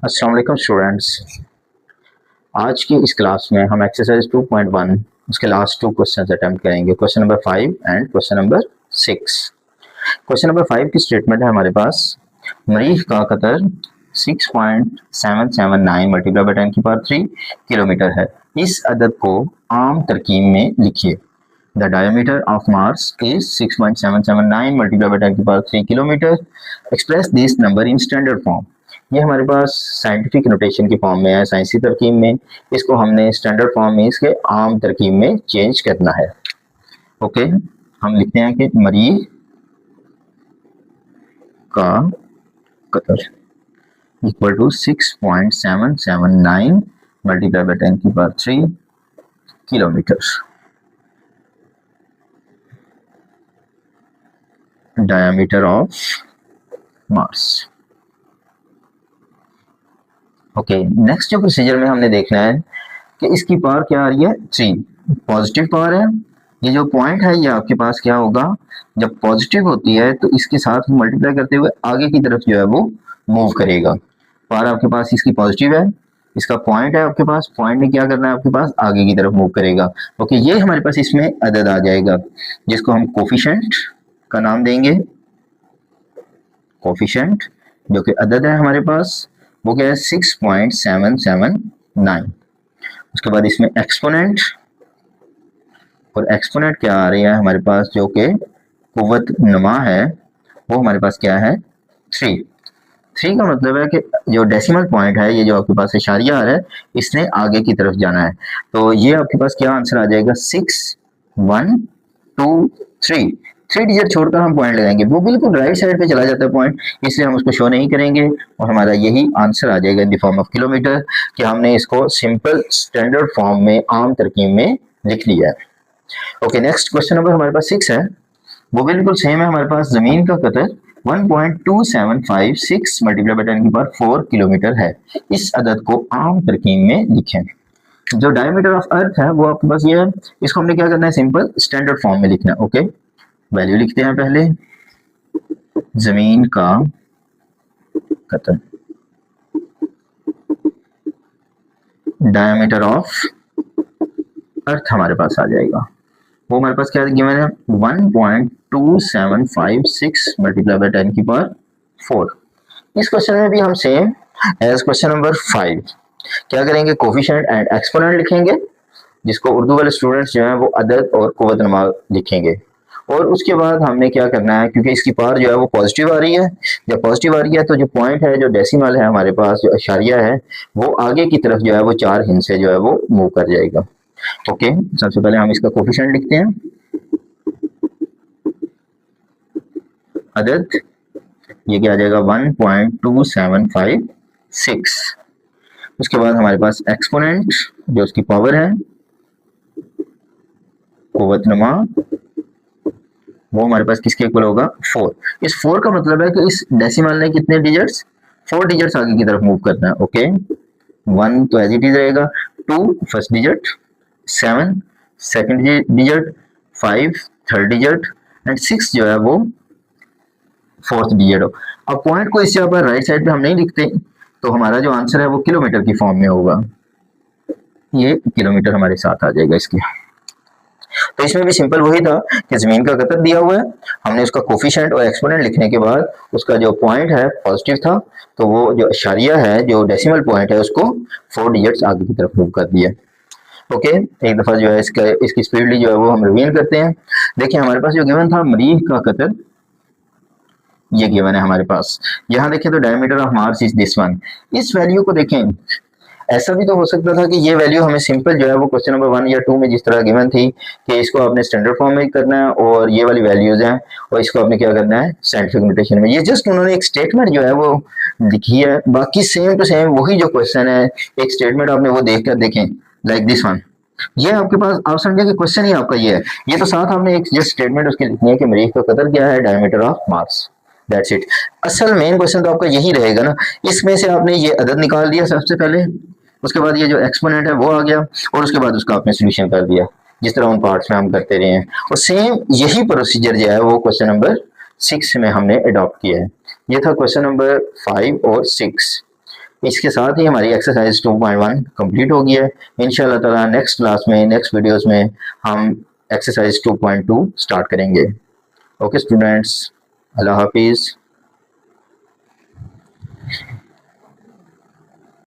अस्सलाम वालेकुम स्टूडेंट्स। आज की इस क्लास में हम एक्सरसाइज 2.1 उसके लास्ट टू क्वेश्चंस अटेम्प्ट करेंगे, question number 5 and question number 6। Question number 5 की स्टेटमेंट है हमारे पास, मरीख का कतर 6.779 मल्टीप्लाई बाय 10 की पावर 3 किलोमीटर है। इस अदद को आम तरकीब में लिखिए। The diameter of Mars is 6.779 multiplied by 10 की power 3 kilometre. Express this number in standard form। ये हमारे पास साइंटिफिक नोटेशन की फॉर्म में है, साइंसी तरकीब में। इसको हमने स्टैंडर्ड फॉर्म में, इसके आम तरकीब में चेंज करना है। ओके, हम लिखते हैं कि मरीख का कतर इक्वल टू 6.779 मल्टीप्लाई बाय 10 की power 3 kilometre. diameter of Mars। Okay, next जो प्रोसीजर में हमने देखना है कि इसकी पावर क्या आ रही है, 3 पॉजिटिव पावर है। ये जो पॉइंट है ये आपके पास क्या होगा, जब पॉजिटिव होती है तो इसके साथ मल्टीप्लाई करते हुए आगे की तरफ जो है वो मूव करेगा। पावर आपके पास इसकी पॉजिटिव है, इसका पॉइंट है आपके पास, पॉइंट ने क्या करना है आपके पास, आगे की तरफ मूव करेगा। ओके, ये हमारे पास इसमें अदद आ जाएगा जिसको हम कोफिशिएंट का नाम देंगे। कोफिशिएंट जो कि अदद है हमारे पास, वो क्या है 6.779। उसके बाद इसमें एक्सपोनेंट, और एक्सपोनेंट क्या आ रही है हमारे पास, जो कि कुव्वत नुमा है, वो हमारे पास क्या है 3। 3 का मतलब है कि जो डेसिमल पॉइंट है, ये जो आपके पास इशारिया आ रहा है, इसने आगे की तरफ जाना है। तो ये आपके पास क्या आंसर आ जाएगा, 6 1 2 3। 3 डिजिट छोड़कर हम पॉइंट लगाएंगे, वो बिल्कुल राइट साइड पे चला जाता है पॉइंट, इसलिए हम उसको शो नहीं करेंगे और हमारा यही आंसर आ जाएगा in the form of kilometre, कि हमने इसको सिंपल स्टैंडर्ड फॉर्म में आम तरकीब में लिख लिया है। ओके, नेक्स्ट क्वेश्चन नंबर हमारे पास 6 है, वो बिल्कुल सेम है हमारे पास। जमीन का कतर 1.2756 मल्टीप्लाई बाय 10 की पावर 4 किलोमीटर है। इस अदद को आम तरकीब में लिखें। जो डायमीटर ऑफ अर्थ है वो आपके पास ये है, इसको हमने क्या करना है, सिंपल स्टैंडर्ड फॉर्म में लिखना है। ओके, वैल्यू लिखते हैं पहले, जमीन का कतर, डायमीटर ऑफ अर्थ हमारे पास आ जाएगा, वो हमारे पास क्या गिवन है 1.2756 मल्टीप्लाई बाय 10 की पावर 4। इस क्वेश्चन में भी हम सेम एज क्वेश्चन नंबर 5 क्या करेंगे, कोफिशिएंट एंड एक्सपोनेंट लिखेंगे, जिसको उर्दू वाले स्टूडेंट्स जो है वो अदद और कुव्वत-नुमा लिखेंगे। और उसके बाद हमने क्या करना है, क्योंकि इसकी पावर जो है वो पॉजिटिव आ रही है, जब पॉजिटिव आ रही है तो जो पॉइंट है, जो डेसिमल है हमारे पास, जो इशारिया है, वो आगे की तरफ जो है वो 4 हिंद से जो है वो मूव कर जाएगा। ओके, सबसे पहले हम इसका कोफिशिएंट लिखते हैं, अदद ये क्या आ जाएगा 1.2756। उसके बाद हमारे पास एक्सपोनेंट जो उसकी पावर है, कुव्वत-नुमा, वो हमारे पास किसके इक्वल होगा 4। इस 4 का मतलब है कि इस डेसिमल ने कितने डिजिट्स, 4 डिजिट्स आगे की तरफ मूव करना है। ओके, 1 तो एज इट इज रहेगा, 2 first digit, 7 second digit, 5 third digit and 6 जो है वो फोर्थ डिजिट हो। अब पॉइंट को इससे ऊपर राइट साइड पे हम नहीं लिखते, तो हमारा जो आंसर है वो किलोमीटर की फॉर्म में होगा, ये किलोमीटर हमारे साथ आ जाएगा इसके। तो इसमें भी सिंपल वही था कि जमीन का कतर दिया हुआ है, हमने उसका कोफिशिएंट और एक्सपोनेंट लिखने के बाद उसका जो पॉइंट है पॉजिटिव था, तो वो जो इशारिया है, जो डेसिमल पॉइंट है, उसको 4 डिजिट्स आगे की तरफ मूव कर दिया। ओके, एक दफा जो है इसकी स्पीडली जो है वो हम रिवील करते हैं। देखिए हमारे पास जो गिवन था मरीख का कतर, ये गिवन है हमारे पास। यहाँ देखें तो diameter of Mars is this one. इस वैल्यू को देखें, ऐसा भी तो हो सकता था कि ये वैल्यू हमें सिंपल जो है वो क्वेश्चन नंबर 1 या 2 में जिस तरह गिवन थी कि इसको आपने स्टैंडर्ड फॉर्म में करना है और ये वाली वैल्यूज हैं और इसको आपने क्या करना है साइंटिफिक नोटेशन में। ये जस्ट उन्होंने एक स्टेटमेंट जो है वो लिखी है, बाकी सेम टू सेम वही जो क्वेश्चन है, एक स्टेटमेंट आपने वो देख कर देखें, लाइक दिस वन। ये आपके पास आप समझे कि क्वेश्चन ही आपका ये है, ये तो साथ आपने एक जस्ट स्टेटमेंट उसकी लिखनी है कि मरीख का कतर क्या है, diameter of Mars, that's it. असल मेन क्वेश्चन तो आपका यही रहेगा ना। इसमें से आपने ये अदद निकाल दिया सबसे पहले, उसके बाद ये जो एक्सपोनेंट है वो आ गया और उसके बाद उसका आपने सोल्यूशन कर दिया, जिस तरह उन पार्ट्स में हम करते रहे हैं। और सेम यही प्रोसीजर जो है वो क्वेश्चन नंबर 6 में हमने अडॉप्ट किया है। ये था क्वेश्चन नंबर 5 और 6। इसके साथ ही हमारी एक्सरसाइज 2.1 कंप्लीट हो गई है। इंशाल्लाह ताला नेक्स्ट क्लास में, नेक्स्ट वीडियोस में हम एक्सरसाइज 2.2 स्टार्ट करेंगे। ओके स्टूडेंट्स, अल्लाह हाफिज़।